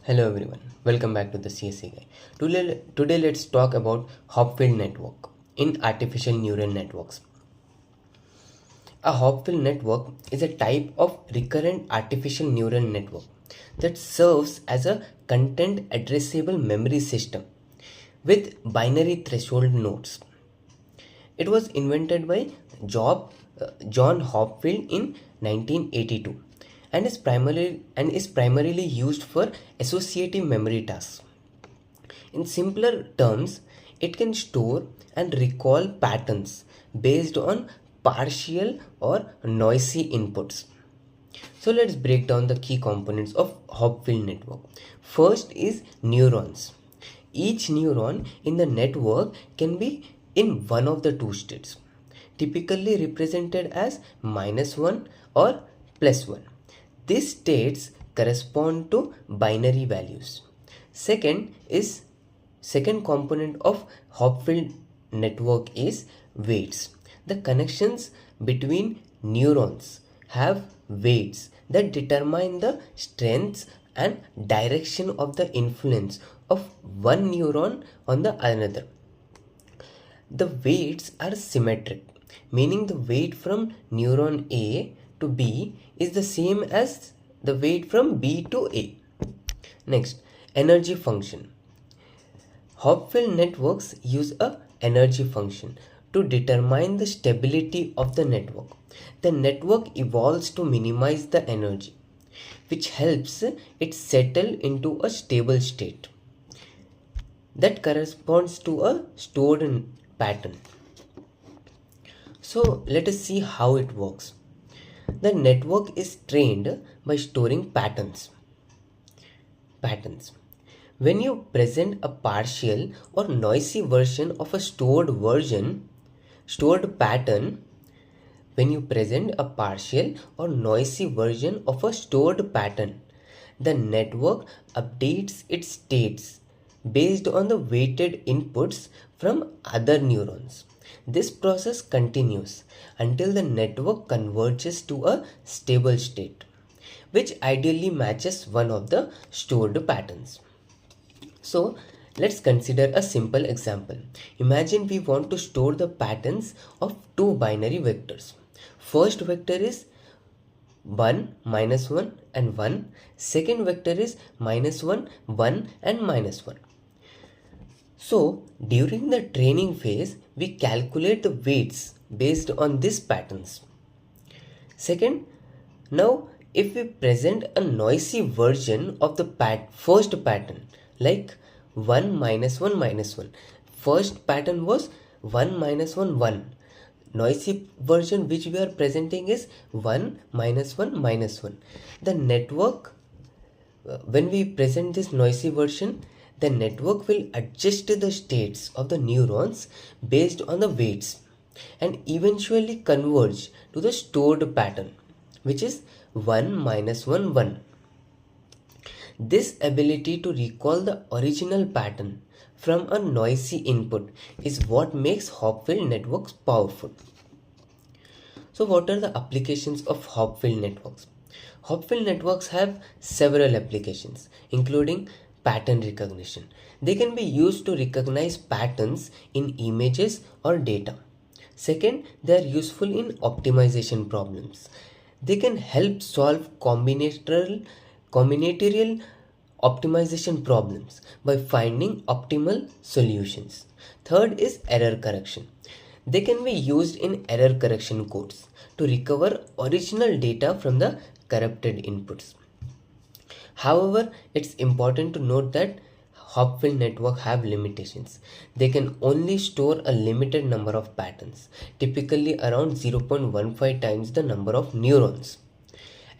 Hello everyone, welcome back to the CSC Guy. Today let's talk about Hopfield network in artificial neural networks. A Hopfield network is a type of recurrent artificial neural network that serves as a content addressable memory system with binary threshold nodes. It was invented by John Hopfield in 1982 and is primarily used for associative memory tasks. In simpler terms, it can store and recall patterns based on partial or noisy inputs. So let's break down the key components of Hopfield network. First is neurons. Each neuron in the network can be in one of the two states, typically represented as -1 or +1. These states correspond to binary values. Second component of Hopfield network is weights. The connections between neurons have weights that determine the strengths and direction of the influence of one neuron on the another. The weights are symmetric, meaning the weight from neuron A to B is the same as the weight from B to A. Next, energy function. Hopfield networks use a energy function to determine the stability of the network. The network evolves to minimize the energy, which helps it settle into a stable state that corresponds to a stored pattern. So let us see how it works. The network is trained by storing patterns. When you present a partial or noisy version of a stored pattern, when you present a partial or noisy version of a stored pattern, the network updates its states based on the weighted inputs from other neurons. This process continues until the network converges to a stable state, which ideally matches one of the stored patterns. So let's consider a simple example. Imagine we want to store the patterns of two binary vectors. First vector is 1, -1 and 1. Second vector is -1, 1 and -1. So during the training phase, we calculate the weights based on these patterns. Second, now if we present a noisy version of the first pattern, like 1 -1 -1. First pattern was 1 -1 1. Noisy version which we are presenting is 1 -1 -1. The network, when we present this noisy version, the network will adjust the states of the neurons based on the weights and eventually converge to the stored pattern, which is 1 -1 1. This ability to recall the original pattern from a noisy input is what makes Hopfield networks powerful. So what are the applications of Hopfield networks? Hopfield networks have several applications, including pattern recognition. They can be used to recognize patterns in images or data. Second, they are useful in optimization problems. They can help solve combinatorial optimization problems by finding optimal solutions. Third is error correction. They can be used in error correction codes to recover original data from the corrupted inputs. However, it's important to note that Hopfield networks have limitations. They can only store a limited number of patterns, typically around 0.15 times the number of neurons.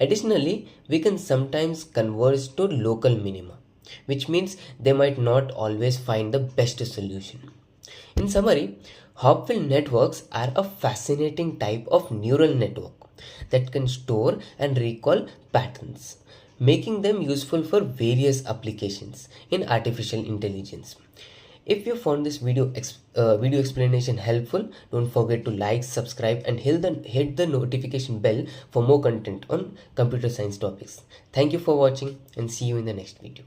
Additionally, we can sometimes converge to local minima, which means they might not always find the best solution. In summary, Hopfield networks are a fascinating type of neural network that can store and recall patterns, making them useful for various applications in artificial intelligence. If you found this video explanation helpful, don't forget to like, subscribe and hit the notification bell for more content on computer science topics. Thank you for watching and see you in the next video.